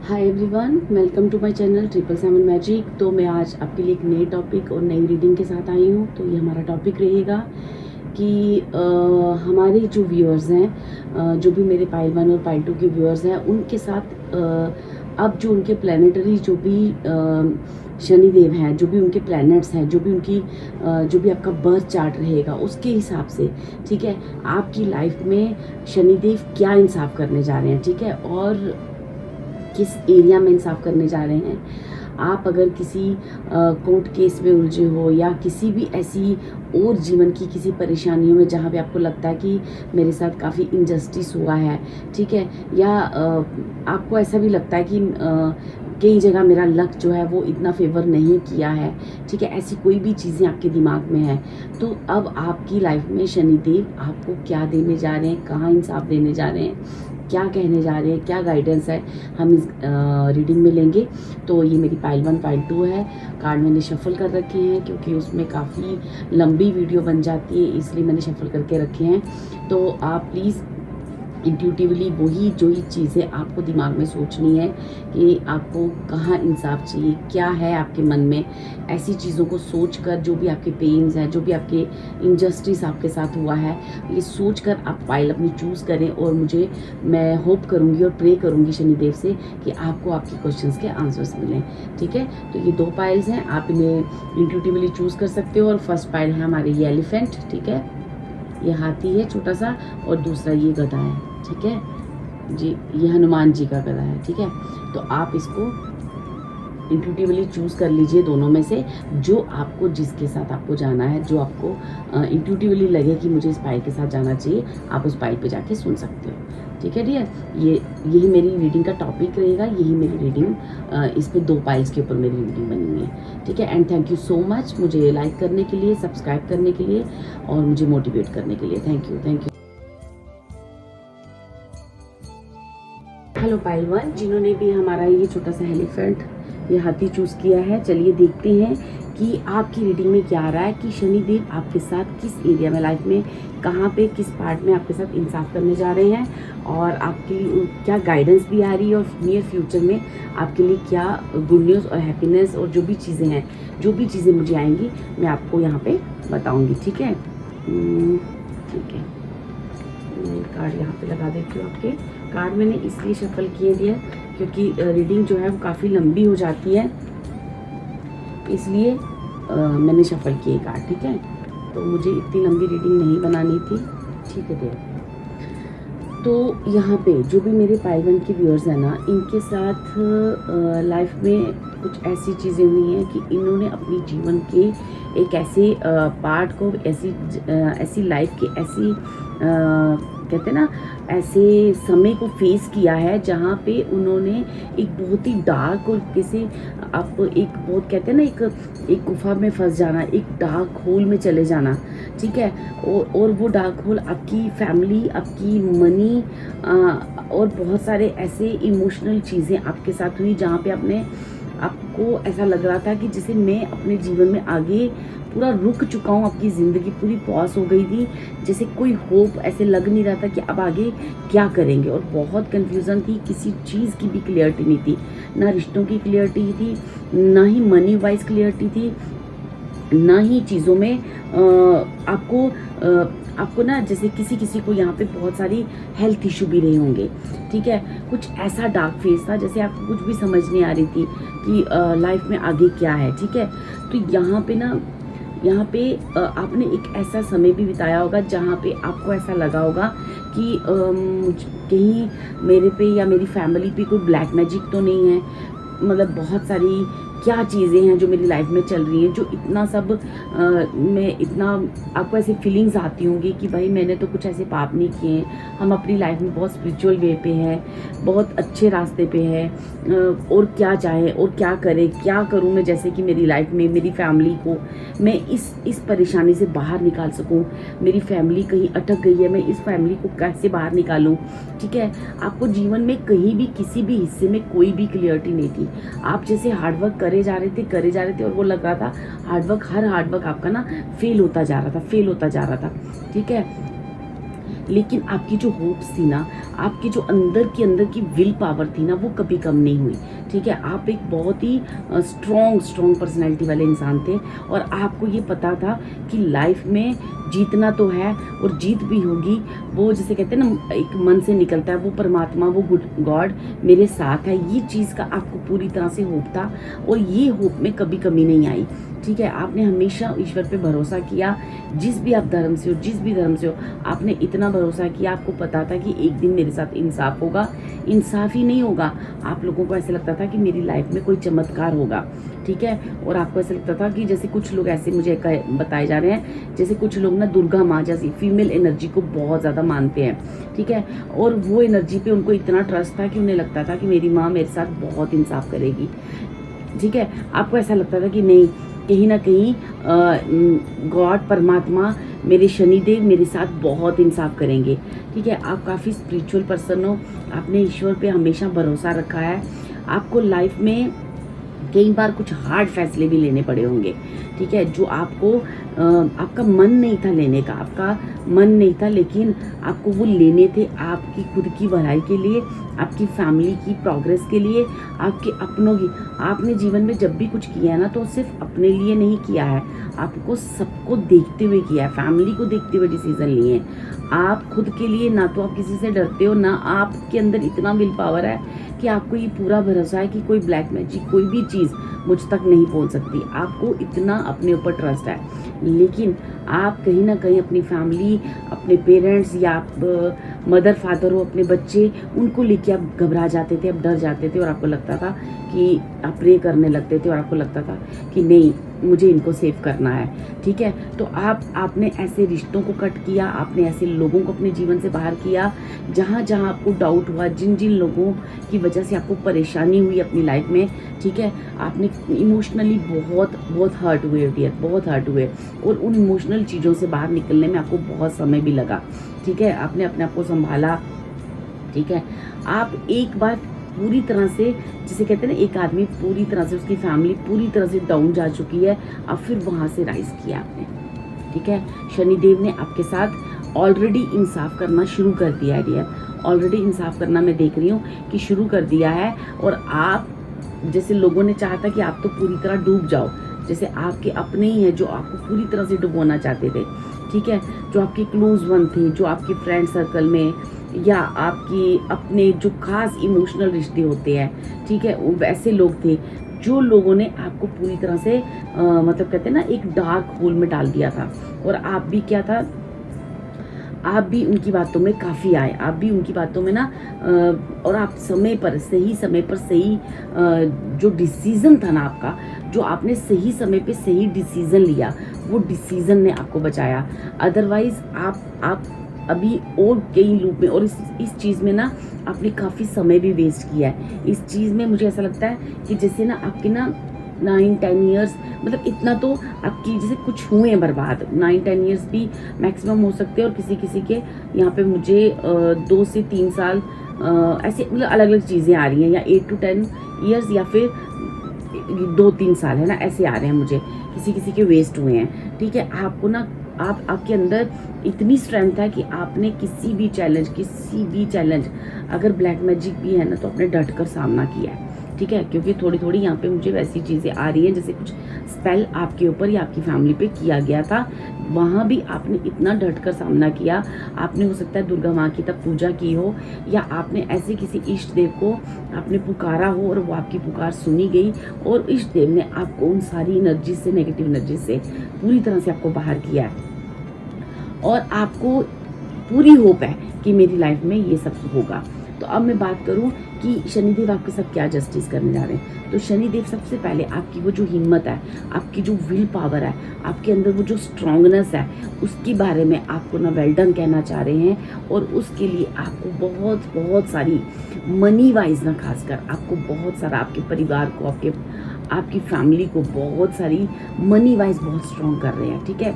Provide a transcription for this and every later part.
Hi everyone, welcome to my channel 777 magic. तो मैं आज आपके लिए एक नए टॉपिक और नई रीडिंग के साथ आई हूँ। तो ये हमारा टॉपिक रहेगा कि हमारे जो व्यूअर्स हैं, जो भी मेरे पाइल 1 और पाइल 2 के व्यूअर्स हैं, उनके साथ अब जो उनके प्लानिटरी जो भी शनिदेव हैं, जो भी उनके प्लैनेट्स हैं, जो भी आपका बर्थ चार्ट रहेगा उसके हिसाब से, ठीक है, आपकी लाइफ में शनिदेव क्या इंसाफ करने जा रहे हैं, ठीक है, और किस एरिया में इंसाफ करने जा रहे हैं। आप अगर किसी कोर्ट केस में उलझे हो या किसी भी ऐसी और जीवन की किसी परेशानियों में जहाँ पे आपको लगता है कि मेरे साथ काफ़ी इनजस्टिस हुआ है, ठीक है, या आपको ऐसा भी लगता है कि कई जगह मेरा लक जो है वो इतना फेवर नहीं किया है, ठीक है, ऐसी कोई भी चीज़ें आपके दिमाग में है, तो अब आपकी लाइफ में शनिदेव आपको क्या देने जा रहे हैं, कहाँ इंसाफ देने जा रहे हैं, क्या कहने जा रहे हैं, क्या गाइडेंस है, हम इस रीडिंग में लेंगे। तो ये मेरी पाइल 1 पाइल 2 है। कार्ड मैंने शफल कर रखे हैं क्योंकि उसमें काफ़ी लंबी वीडियो बन जाती है, इसलिए मैंने शफल करके रखे हैं। तो आप प्लीज़ इंट्यूटिवली वही जो ही चीज़ें आपको दिमाग में सोचनी है कि आपको कहाँ इंसाफ चाहिए, क्या है आपके मन में, ऐसी चीज़ों को सोचकर जो भी आपके पेन्स हैं, जो भी आपके इनजस्टिस आपके साथ हुआ है, ये सोचकर आप फाइल अपनी चूज़ करें। और मैं होप करूँगी और प्रे करूँगी शनिदेव से कि आपको आपके क्वेश्चंस के आंसर्स मिलें, ठीक है। तो ये 2 पाइल्स हैं, आप इन्हें इंट्यूटिवली चूज़ कर सकते हो। और फर्स्ट पाइल है हमारे ये एलिफेंट, ठीक है, ये हाथी है छोटा सा, और दूसरा ये गधा है, ठीक है जी, ये हनुमान जी का गधा है, ठीक है। तो आप इसको इंट्यूटिवली चूज़ कर लीजिए दोनों में से, जो आपको जिसके साथ आपको जाना है, जो आपको इंट्यूटिवली लगे कि मुझे इस पाइल के साथ जाना चाहिए, आप उस पाइल पे जाके सुन सकते हो, ठीक है डियर। यही मेरी रीडिंग का टॉपिक रहेगा, यही मेरी रीडिंग, इस पे 2 पाइल्स के ऊपर मेरी रीडिंग बनी हुई है, ठीक है। And thank you so much मुझे लाइक करने के लिए, सब्सक्राइब करने के लिए और मुझे मोटिवेट करने के लिए। Thank you. हेलो पाइल 1, जिन्होंने भी हमारा ये छोटा सा एलिफेंट, ये हाथी चूज़ किया है, चलिए देखते हैं कि आपकी रीडिंग में क्या आ रहा है कि शनिदेव आपके साथ किस एरिया में, लाइफ में कहाँ पे, किस पार्ट में आपके साथ इंसाफ करने जा रहे हैं, और आपके लिए क्या गाइडेंस भी आ रही है, और नियर फ्यूचर में आपके लिए क्या गुड न्यूज़ और हैप्पीनेस और जो भी चीज़ें हैं, जो भी चीज़ें मुझे आएंगी मैं आपको यहाँ पे बताऊँगी, ठीक है। ठीक है, मैं कार्ड यहाँ पे लगा देती हूँ। आपके कार्ड मैंने इसलिए शफल किए दिए क्योंकि रीडिंग जो है वो काफ़ी लंबी हो जाती है, इसलिए मैंने शफल किए कार्ड, ठीक है। तो मुझे इतनी लंबी रीडिंग नहीं बनानी थी, ठीक है डियर। तो यहाँ पे जो भी मेरे पाइल 1 के व्यूअर्स हैं ना, इनके साथ लाइफ में कुछ ऐसी चीज़ें हुई हैं कि इन्होंने अपनी जीवन के एक ऐसे पार्ट को, ऐसी लाइफ की ऐसी कहते हैं ना, ऐसे समय को फेस किया है जहाँ पे उन्होंने एक बहुत ही डार्क और किसी आप एक बहुत कहते हैं ना, एक गुफा में फंस जाना, एक डार्क होल में चले जाना, ठीक है। और वो डार्क होल आपकी फैमिली, आपकी मनी और बहुत सारे ऐसे इमोशनल चीज़ें आपके साथ हुई जहाँ पे आपको ऐसा लग रहा था कि जैसे मैं अपने जीवन में आगे पूरा रुक चुका हूँ, आपकी ज़िंदगी पूरी पॉज हो गई थी, जैसे कोई होप ऐसे लग नहीं रहा था कि अब आगे क्या करेंगे। और बहुत कन्फ्यूज़न थी, किसी चीज़ की भी क्लियरिटी नहीं थी, ना रिश्तों की क्लियरिटी थी, ना ही मनी वाइज क्लियरिटी थी, ना ही चीज़ों में आपको ना, जैसे किसी को यहाँ पे बहुत सारी हेल्थ इशू भी रहे होंगे, ठीक है। कुछ ऐसा डार्क फेस था, जैसे आपको कुछ भी समझ नहीं आ रही थी कि लाइफ में आगे क्या है, ठीक है। तो यहाँ पे आपने एक ऐसा समय भी बिताया होगा जहाँ पे आपको ऐसा लगा होगा कि कहीं मेरे पे या मेरी फैमिली पे कोई ब्लैक मैजिक तो नहीं है, मतलब बहुत सारी क्या चीज़ें हैं जो मेरी लाइफ में चल रही हैं, जो इतना सब मैं इतना आपको ऐसी फीलिंग्स आती होंगी कि भाई मैंने तो कुछ ऐसे पाप नहीं किए हैं, हम अपनी लाइफ में बहुत स्पिरिचुअल वे पे हैं, बहुत अच्छे रास्ते पे हैं, और क्या चाहे और क्या करें, क्या करूं मैं, जैसे कि मेरी लाइफ में मेरी फैमिली को मैं इस परेशानी से बाहर निकाल सकूं, मेरी फैमिली कहीं अटक गई है, मैं इस फैमिली को कैसे बाहर निकालूं, ठीक है। आपको जीवन में कहीं भी किसी भी हिस्से में कोई भी क्लियरिटी नहीं थी, आप जैसे हार्डवर्क करे जा रहे थे और वो लग रहा था हर हार्डवर्क आपका ना फेल होता जा रहा था, ठीक है। लेकिन आपकी जो होप्स थी ना, आपकी जो अंदर की विल पावर थी ना, वो कभी कम नहीं हुई। ठीक है, आप एक बहुत ही स्ट्रॉन्ग पर्सनैलिटी वाले इंसान थे और आपको ये पता था कि लाइफ में जीतना तो है और जीत भी होगी। वो जिसे कहते हैं ना, एक मन से निकलता है, वो परमात्मा, वो गॉड मेरे साथ है, ये चीज़ का आपको पूरी तरह से होप था और ये होप में कभी कमी नहीं आई। ठीक है, आपने हमेशा ईश्वर पे भरोसा किया, जिस भी आप धर्म से हो, जिस भी धर्म से हो, आपने इतना भरोसा किया, आपको पता था कि एक दिन मेरे साथ इंसाफ होगा। इंसाफ ही नहीं होगा, आप लोगों को ऐसे लगता था कि मेरी लाइफ में कोई चमत्कार होगा। ठीक है, और आपको ऐसा लगता था कि जैसे कुछ लोग ऐसे मुझे बताए जा रहे हैं, जैसे कुछ लोग ना दुर्गा माँ जैसी फीमेल एनर्जी को बहुत ज़्यादा मानते हैं। ठीक है, और वो एनर्जी पे उनको इतना ट्रस्ट था कि उन्हें लगता था कि मेरी माँ मेरे साथ बहुत इंसाफ करेगी। ठीक है, आपको ऐसा लगता था कि नहीं, कहीं ना कहीं गॉड, परमात्मा, मेरे शनिदेव मेरे साथ बहुत इंसाफ करेंगे। ठीक है, आप काफ़ी स्पिरिचुअल पर्सन हो, आपने ईश्वर पे हमेशा भरोसा रखा है। आपको लाइफ में कई बार कुछ हार्ड फैसले भी लेने पड़े होंगे। ठीक है, जो आपको आपका मन नहीं था लेने का, आपका मन नहीं था, लेकिन आपको वो लेने थे आपकी खुद की भलाई के लिए, आपकी फैमिली की प्रोग्रेस के लिए, आपके अपनों की। आपने जीवन में जब भी कुछ किया है ना, तो सिर्फ अपने लिए नहीं किया है, आपको सबको देखते हुए किया है, फैमिली को देखते हुए डिसीजन लिए हैं। आप खुद के लिए ना तो आप किसी से डरते हो, ना आपके अंदर इतना विल पावर है कि आपको ये पूरा भरोसा है कि कोई ब्लैक मैजिक, कोई भी चीज़ मुझ तक नहीं पहुंच सकती। आपको इतना अपने ऊपर ट्रस्ट है, लेकिन आप कहीं ना कहीं अपनी फैमिली, अपने पेरेंट्स या आप मदर फादर हो, अपने बच्चे, उनको लेके आप घबरा जाते थे, आप डर जाते थे और आपको लगता था कि आप प्रे करने लगते थे और आपको लगता था कि नहीं, मुझे इनको सेव करना है। ठीक है, तो आपने ऐसे रिश्तों को कट किया, आपने ऐसे लोगों को अपने जीवन से बाहर किया, जहाँ जहाँ आपको डाउट हुआ, जिन जिन लोगों की वजह से आपको परेशानी हुई अपनी लाइफ में। ठीक है, आपने इमोशनली बहुत हर्ट हुए डियर, बहुत हर्ट हुए, और उन इमोशनल चीज़ों से बाहर निकलने में आपको बहुत समय भी लगा। ठीक है, आपने अपने आप को संभाला। ठीक है, आप एक बार पूरी तरह से, जिसे कहते हैं ना, एक आदमी पूरी तरह से, उसकी फैमिली पूरी तरह से डाउन जा चुकी है, अब फिर वहाँ से राइज किया आपने। ठीक है, शनिदेव ने आपके साथ ऑलरेडी इंसाफ करना शुरू कर दिया है डियर, ऑलरेडी इंसाफ करना मैं देख रही हूँ कि शुरू कर दिया है। और आप, जैसे लोगों ने चाहा था कि आप तो पूरी तरह डूब जाओ, जैसे आपके अपने ही हैं जो आपको पूरी तरह से डुबोना चाहते थे। ठीक है, जो आपके क्लोज वन थे, जो आपके फ्रेंड सर्कल में या आपकी अपने जो खास इमोशनल रिश्ते होते हैं, ठीक है, वैसे लोग थे जो लोगों ने आपको पूरी तरह से मतलब कहते हैं ना, एक डार्क होल में डाल दिया था। और आप भी क्या था, आप भी उनकी बातों में काफ़ी आए, आप भी उनकी बातों में ना और आप समय पर, सही समय पर सही जो डिसीज़न था ना आपका, जो आपने सही समय पे सही डिसीज़न लिया, वो डिसीज़न ने आपको बचाया। अदरवाइज़ आप अभी और कई लूप में, और इस चीज़ में ना आपने काफ़ी समय भी वेस्ट किया है। इस चीज़ में मुझे ऐसा लगता है कि जैसे ना आपके ना 9-10 ईयर्स, मतलब इतना तो आपकी जैसे कुछ हुए हैं बर्बाद। 9-10 ईयर्स भी मैक्सिमम हो सकते हैं, और किसी किसी के यहाँ पे मुझे 2 से 3 साल ऐसे, मतलब अलग अलग चीज़ें आ रही हैं, या 8 to 10 ईयर्स, या फिर 2-3 साल है ना, ऐसे आ रहे हैं मुझे, किसी किसी के वेस्ट हुए हैं। ठीक है, आपको ना, आपके अंदर इतनी स्ट्रेंथ है कि आपने किसी भी चैलेंज अगर ब्लैक मैजिक भी है ना, तो आपने डट कर सामना किया है। ठीक है, क्योंकि थोड़ी थोड़ी यहाँ पे मुझे वैसी चीज़ें आ रही हैं जैसे कुछ स्पेल आपके ऊपर या आपकी फैमिली पे किया गया था, वहाँ भी आपने इतना डट कर सामना किया। आपने हो सकता है दुर्गा माँ की तब पूजा की हो, या आपने ऐसे किसी इष्ट देव को आपने पुकारा हो और वो आपकी पुकार सुनी गई, और इष्ट देव ने आपको उन सारी एनर्जी से, नेगेटिव एनर्जी से पूरी तरह से आपको बाहर किया है। और आपको पूरी होप है कि मेरी लाइफ में ये सब होगा। तो अब मैं बात करूं कि शनिदेव आपके साथ क्या जस्टिस करने जा रहे हैं। तो शनिदेव सबसे पहले आपकी वो जो हिम्मत है, आपकी जो विल पावर है, आपके अंदर वो जो स्ट्रांगनेस है, उसके बारे में आपको ना वेल डन कहना चाह रहे हैं। और उसके लिए आपको बहुत सारी मनी वाइज ना, खासकर आपको बहुत सारा, आपके परिवार को, आपकी फैमिली को बहुत सारी मनी वाइज बहुत स्ट्रांग कर रहे हैं। ठीक है,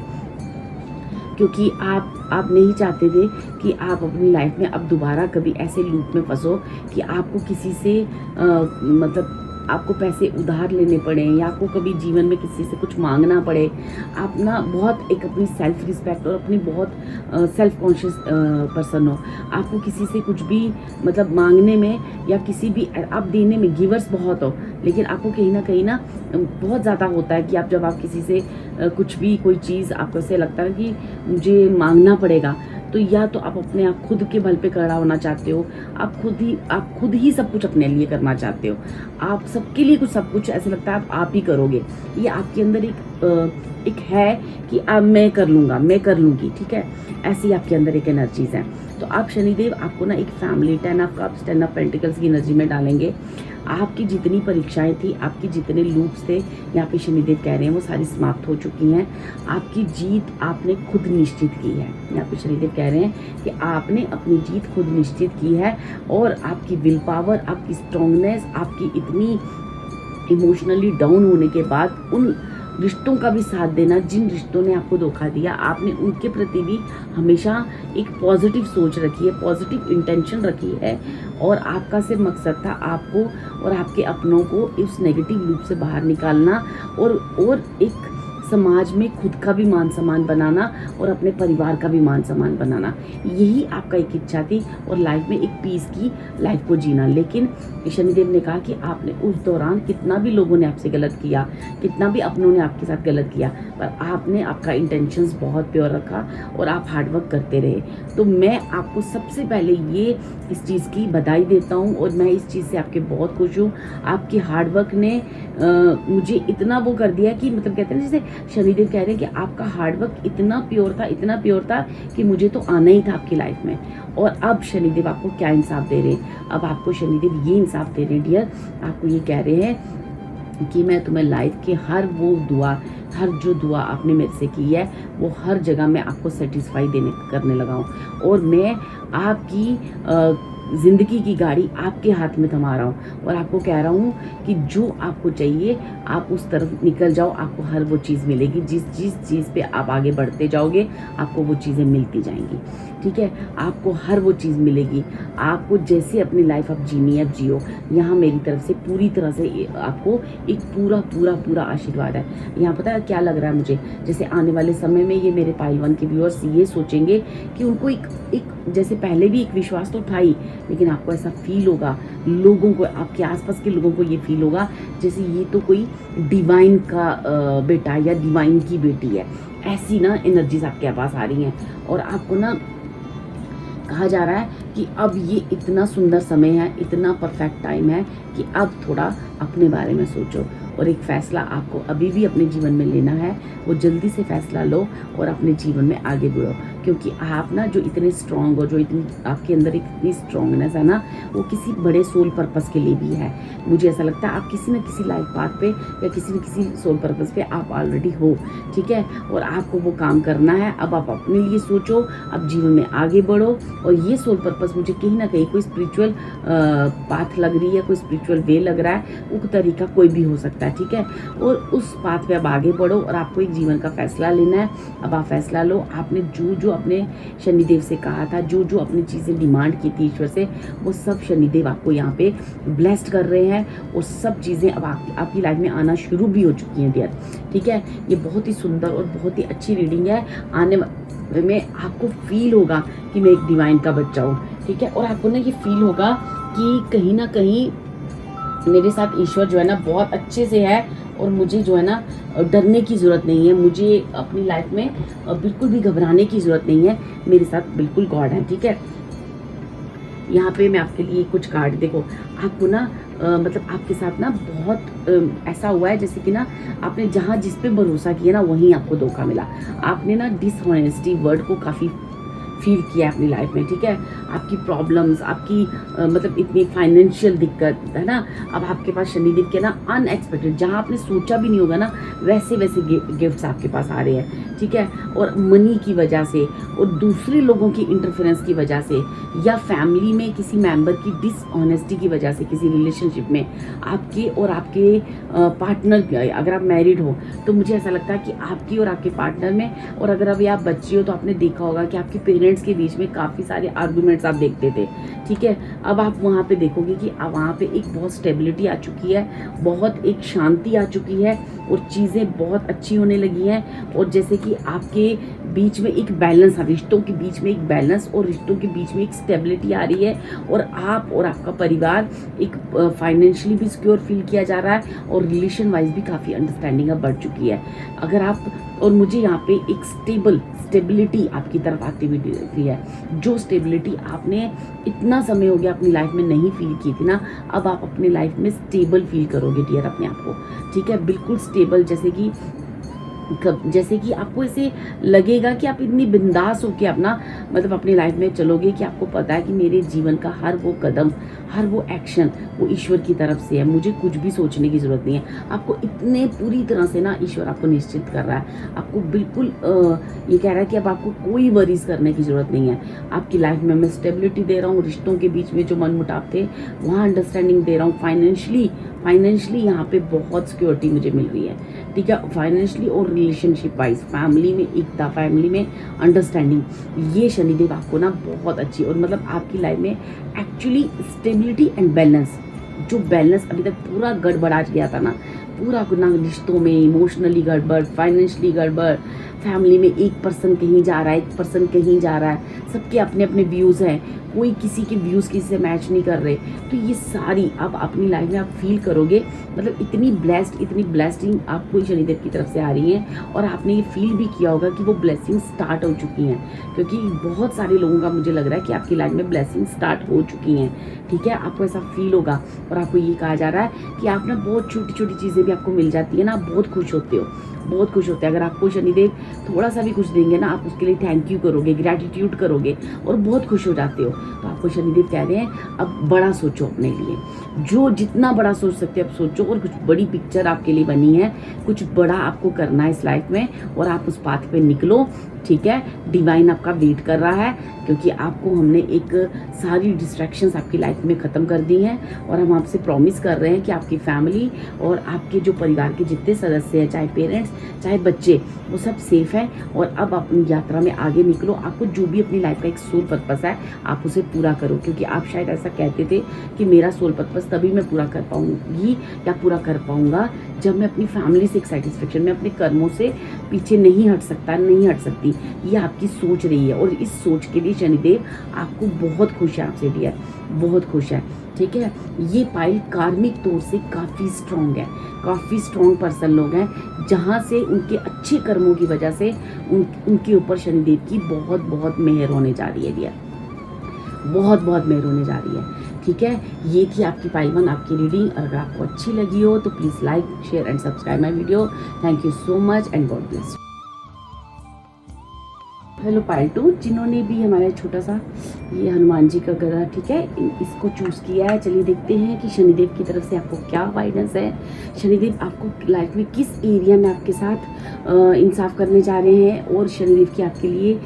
क्योंकि आप नहीं चाहते थे कि आप अपनी लाइफ में अब दोबारा कभी ऐसे लूप में फंसो कि आपको किसी से मतलब आपको पैसे उधार लेने पड़े या आपको कभी जीवन में किसी से कुछ मांगना पड़े, आप ना बहुत एक अपनी सेल्फ रिस्पेक्ट और अपनी बहुत सेल्फ कॉन्शियस पर्सन हो, आपको किसी से कुछ भी मतलब मांगने में या किसी भी आप देने में गिवर्स बहुत हो, लेकिन आपको कहीं ना बहुत ज़्यादा होता है कि आप जब आप किसी से कुछ भी कोई चीज़ आपको ऐसे लगता है कि मुझे मांगना पड़ेगा, तो या तो आप अपने आप खुद के बल पे खड़ा होना चाहते हो, आप खुद ही सब कुछ अपने लिए करना चाहते हो, आप सबके लिए कुछ सब कुछ ऐसे लगता है आप ही करोगे। ये आपके अंदर एक है कि अब मैं कर लूँगा, मैं कर लूँगी, ठीक है, ऐसी आपके अंदर एक एनर्जीज है। तो आप शनिदेव आपको ना एक family 10 of cups 10 of pentacles की एनर्जी में डालेंगे। आपकी जितनी परीक्षाएं थी, आपकी जितने लूप्स थे, यहाँ पे शनिदेव कह रहे हैं वो सारी समाप्त हो चुकी हैं। आपकी जीत आपने खुद निश्चित की है। यहाँ पे शनिदेव कह रहे हैं कि आपने अपनी जीत खुद निश्चित की है और आपकी विल पावर, आपकी स्ट्रांगनेस, आपकी इतनी इमोशनली डाउन होने के बाद उन रिश्तों का भी साथ देना, जिन रिश्तों ने आपको धोखा दिया, आपने उनके प्रति भी हमेशा एक पॉजिटिव सोच रखी है, पॉजिटिव इंटेंशन रखी है और आपका सिर्फ मकसद था आपको और आपके अपनों को इस नेगेटिव लूप से बाहर निकालना और एक समाज में खुद का भी मान सम्मान बनाना और अपने परिवार का भी मान सम्मान बनाना। यही आपका एक इच्छा थी और लाइफ में एक पीस की लाइफ को जीना। लेकिन शनिदेव ने कहा कि आपने उस दौरान कितना भी लोगों ने आपसे गलत किया, कितना भी अपनों ने आपके साथ गलत किया, पर आपने आपका इंटेंशंस बहुत प्योर रखा और आप हार्डवर्क करते रहे। तो मैं आपको सबसे पहले ये इस चीज़ की बधाई देता हूँ और मैं इस चीज़ से आपके बहुत खुश हूँ। आपके हार्डवर्क ने मुझे इतना वो कर दिया कि मतलब कहते हैं जैसे शनिदेव कह रहे हैं कि आपका हार्डवर्क इतना प्योर था कि मुझे तो आना ही था आपकी लाइफ में। और अब शनिदेव आपको क्या इंसाफ दे रहे हैं? अब आपको शनिदेव ये इंसाफ दे रहे हैं डियर, आपको ये कह रहे हैं कि मैं तुम्हें लाइफ के हर जो दुआ आपने मेरे से की है वो हर जगह मैं आपको सेटिस्फाई करने लगा हूँ और मैं आपकी ज़िंदगी की गाड़ी आपके हाथ में थमा रहा हूँ और आपको कह रहा हूँ कि जो आपको चाहिए आप उस तरफ निकल जाओ, आपको हर वो चीज़ मिलेगी। जिस चीज़ पे आप आगे बढ़ते जाओगे आपको वो चीज़ें मिलती जाएंगी, ठीक है, आपको हर वो चीज़ मिलेगी। आपको जैसे अपनी लाइफ आप जीनी है, आप जियो। यहाँ मेरी तरफ से पूरी तरह से आपको एक पूरा आशीर्वाद है। यहाँ पता है क्या लग रहा है मुझे, जैसे आने वाले समय में ये मेरे पाइल 1 के व्यूअर्स ये सोचेंगे कि उनको एक जैसे पहले भी एक विश्वास तो था ही, लेकिन आपको ऐसा फील होगा, लोगों को, आपके आसपास के लोगों को ये फील होगा जैसे ये तो कोई डिवाइन का बेटा या डिवाइन की बेटी है। ऐसी ना एनर्जीज आपके पास आ रही हैं और आपको ना कहा जा रहा है कि अब ये इतना सुंदर समय है, इतना परफेक्ट टाइम है कि अब थोड़ा अपने बारे में सोचो और एक फ़ैसला आपको अभी भी अपने जीवन में लेना है, वो जल्दी से फ़ैसला लो और अपने जीवन में आगे बढ़ो। क्योंकि आप ना जो इतने स्ट्रांग हो, जो इतनी आपके अंदर इतनी स्ट्रांगनेस है ना, वो किसी बड़े सोल पर्पस के लिए भी है। मुझे ऐसा लगता है आप किसी न किसी लाइफ पाथ पे या किसी न किसी सोल पर्पस पे आप ऑलरेडी हो, ठीक है, और आपको वो काम करना है। अब आप अपने लिए सोचो, अब जीवन में आगे बढ़ो और ये सोल पर्पस मुझे कहीं ना कहीं कोई स्पिरिचुअल पाथ लग रही है, कोई स्पिरिचुअल वे लग रहा है, वो तरीका कोई भी हो सकता है, ठीक है, और उस पाथ पे अब आगे बढ़ो और आपको एक जीवन का फैसला लेना है। अब आप फैसला लो, आपने जो अपने शनिदेव से कहा था, जो अपनी चीज़ें डिमांड की थी ईश्वर से, वो सब शनिदेव आपको यहाँ पे ब्लेस्ड कर रहे हैं और सब चीज़ें अब आपकी लाइफ में आना शुरू भी हो चुकी हैं डियर, ठीक है। ये बहुत ही सुंदर और बहुत ही अच्छी रीडिंग है। आने में आपको फील होगा कि मैं एक डिवाइन का बच्चा हूँ, ठीक है, और आपको ना ये फील होगा कि कहीं ना कहीं मेरे साथ ईश्वर जो है ना बहुत अच्छे से है और मुझे जो है ना डरने की ज़रूरत नहीं है, मुझे अपनी लाइफ में बिल्कुल भी घबराने की ज़रूरत नहीं है, मेरे साथ बिल्कुल गॉड है, ठीक है। यहाँ पे मैं आपके लिए कुछ कार्ड, देखो आपको ना मतलब आपके साथ ना बहुत ऐसा हुआ है जैसे कि ना आपने जहाँ जिस पे भरोसा किया ना वहीं आपको धोखा मिला। आपने ना डिसऑनेस्टी वर्ड को काफ़ी फील किया अपनी लाइफ में, ठीक है। आपकी प्रॉब्लम्स, आपकी मतलब इतनी फाइनेंशियल दिक्कत है ना, अब आपके पास शनिदेव के ना अनएक्सपेक्टेड, जहाँ आपने सोचा भी नहीं होगा ना वैसे गिफ्ट्स आपके पास आ रहे हैं, ठीक है, और मनी की वजह से और दूसरे लोगों की इंटरफेरेंस की वजह से या फैमिली में किसी मेंबर की डिसऑनेस्टी की वजह से किसी रिलेशनशिप में आपके और आपके पार्टनर, अगर आप मैरिड हो तो मुझे ऐसा लगता है कि आपकी और आपके पार्टनर में, और अगर अभी आप बच्चे हो तो आपने देखा होगा कि आपके पेरेंट्स पेरेंट्स के बीच में काफ़ी सारे आर्गूमेंट्स आप देखते थे, ठीक है। अब आप वहाँ पे देखोगे कि अब वहाँ पे एक बहुत स्टेबिलिटी आ चुकी है, बहुत एक शांति आ चुकी है और चीज़ें बहुत अच्छी होने लगी हैं। और जैसे कि आपके बीच में एक बैलेंस, रिश्तों के बीच में एक बैलेंस और रिश्तों के बीच में एक स्टेबिलिटी आ रही है, और आप और आपका परिवार एक फाइनेंशियली भी सिक्योर फील किया जा रहा है, और रिलेशन वाइज भी काफ़ी अंडरस्टैंडिंग अब बढ़ चुकी है। अगर आप, और मुझे यहाँ पे एक स्टेबिलिटी आपकी तरफ आती हुई दिख रही है, जो स्टेबिलिटी आपने इतना समय हो गया अपनी लाइफ में नहीं फील की थी ना, अब आप अपनी लाइफ में स्टेबल फील करोगे डियर अपने आप को, ठीक है। बिल्कुल स्टेबल, जैसे कि आपको ऐसे लगेगा कि आप इतनी बिंदास होकर अपना मतलब अपनी लाइफ में चलोगे कि आपको पता है कि मेरे जीवन का हर वो कदम, हर वो एक्शन वो ईश्वर की तरफ से है, मुझे कुछ भी सोचने की ज़रूरत नहीं है। आपको इतने पूरी तरह से ना ईश्वर आपको निश्चित कर रहा है, आपको बिल्कुल ये कह रहा है कि अब आपको कोई वरीज करने की ज़रूरत नहीं है। आपकी लाइफ में मैं स्टेबिलिटी दे रहा हूँ, रिश्तों के बीच में जो मनमुटाव थे वहाँ अंडरस्टैंडिंग दे रहा हूँ, फाइनेंशियली यहाँ पे बहुत सिक्योरिटी मुझे मिल रही है, ठीक है। फाइनेंशियली और रिलेशनशिप वाइज, फैमिली में एकता, फैमिली में अंडरस्टैंडिंग, ये शनिदेव आपको ना बहुत अच्छी, और मतलब आपकी लाइफ में एक्चुअली स्टेबिलिटी एंड बैलेंस, जो बैलेंस अभी तक पूरा गड़बड़ा गया था ना, पूरा ना रिश्तों में इमोशनली गड़बड़, फाइनेंशियली गड़बड़, फैमिली में एक पर्सन कहीं जा रहा है, एक पर्सन कहीं जा रहा है, सबके अपने अपने व्यूज़ हैं, कोई किसी के व्यूज़ किसी से मैच नहीं कर रहे, तो ये सारी अब अपनी लाइफ में आप फील करोगे, मतलब इतनी ब्लेस्डिंग आपको शनिदेव की तरफ से आ रही है, और आपने ये फील भी किया होगा कि वो ब्लेसिंग स्टार्ट हो चुकी हैं, क्योंकि बहुत सारे लोगों का मुझे लग रहा है कि आपकी लाइफ में ब्लेसिंग स्टार्ट हो चुकी हैं, ठीक है। आपको ऐसा फील होगा, और आपको ये कहा जा रहा है कि आप ना बहुत छोटी छोटी चीज़ें भी आपको मिल जाती है ना, आप बहुत खुश होते हो, बहुत खुश होते हैं। अगर आपको शनिदेव थोड़ा सा भी कुछ देंगे ना, आप उसके लिए थैंक यू करोगे, ग्रैटिट्यूड करोगे और बहुत खुश हो जाते हो। तो आपको शनिदेव कह रहे हैं अब बड़ा सोचो अपने लिए, जो जितना बड़ा सोच सकते हो आप सोचो, और कुछ बड़ी पिक्चर आपके लिए बनी है, कुछ बड़ा आपको करना है इस लाइफ में, और आप उस पाथ पे निकलो, ठीक है। डिवाइन आपका वेट कर रहा है, क्योंकि आपको हमने एक सारी डिस्ट्रैक्शंस आपकी लाइफ में ख़त्म कर दी हैं, और हम आपसे प्रॉमिस कर रहे हैं कि आपकी फैमिली और आपके जो परिवार के जितने सदस्य हैं, चाहे पेरेंट्स चाहे बच्चे, वो सब सेफ हैं। और अब अपनी यात्रा में आगे निकलो, आपको जो भी अपनी लाइफ का एक सोल पर्पस है आप उसे पूरा करो, क्योंकि आप शायद ऐसा कहते थे कि मेरा सोल पर्पस तभी मैं पूरा कर पाऊंगी या पूरा कर पाऊंगा जब मैं अपनी फैमिली से एक सेटिस्फेक्शन में, अपने कर्मों से पीछे नहीं हट सकती। ये आपकी सोच रही है, और इस सोच के लिए शनिदेव आपको बहुत खुश है, आपसे डियर बहुत खुश है, ठीक है। ये पाइल कार्मिक तौर से काफ़ी स्ट्रॉन्ग है, काफ़ी स्ट्रॉन्ग पर्सन लोग हैं, जहाँ से उनके अच्छे कर्मों की वजह से उनके ऊपर शनिदेव की बहुत मेहर होने जा रही है डियर, बहुत मेहर होने जा रही है, ठीक है। ये थी आपकी पाइल 1 आपकी रीडिंग। अगर आपको अच्छी लगी हो तो please like, share and subscribe my video. Thank you so much and God bless. Hello pile 2, जिन्होंने भी हमारा छोटा सा ये हनुमान जी का गला, ठीक है, इसको चूज़ किया है। चलिए देखते हैं कि शनिदेव की तरफ से आपको क्या गाइडेंस है। शनिदेव आपको लाइफ में किस एरिया में आपके साथ इंसाफ करने जा रहे हैं, और शनिदेव की आपके लिए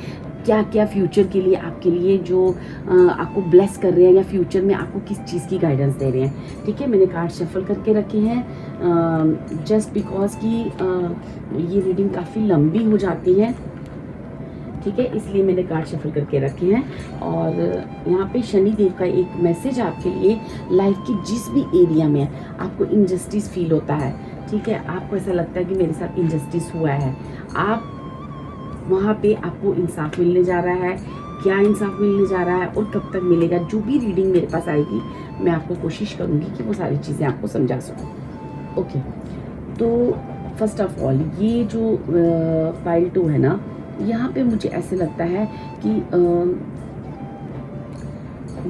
क्या फ्यूचर के लिए आपके लिए जो आपको ब्लेस कर रहे हैं, या फ्यूचर में आपको किस चीज़ की गाइडेंस दे रहे हैं, ठीक है। मैंने कार्ड शफल करके रखे हैं जस्ट बिकॉज कि ये रीडिंग काफ़ी लंबी हो जाती है, ठीक है, इसलिए मैंने कार्ड शफल करके रखे हैं। और यहाँ पे शनिदेव का एक मैसेज आपके लिए, लाइफ की जिस भी एरिया में आपको इनजस्टिस फील होता है, ठीक है, आपको ऐसा लगता है कि मेरे साथ इनजस्टिस हुआ है, आप वहाँ पे आपको इंसाफ मिलने जा रहा है। क्या इंसाफ मिलने जा रहा है और कब तक मिलेगा, जो भी रीडिंग मेरे पास आएगी मैं आपको कोशिश करूँगी कि वो सारी चीज़ें आपको समझा सकूँ। ओके, तो फर्स्ट ऑफ ऑल ये जो पाइल 2 है ना, यहाँ पे मुझे ऐसे लगता है कि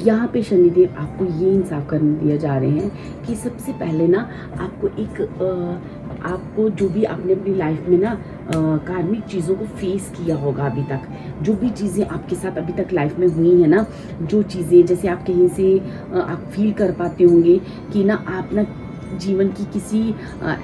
यहाँ पे शनिदेव आपको ये इंसाफ करने दिए जा रहे हैं कि सबसे पहले ना आपको एक आपको जो भी आपने अपनी लाइफ में ना कार्मिक चीज़ों को फेस किया होगा अभी तक, जो भी चीज़ें आपके साथ अभी तक लाइफ में हुई हैं ना, जो चीज़ें जैसे आप कहीं से आप फील कर पाते होंगे कि ना आप ना जीवन की किसी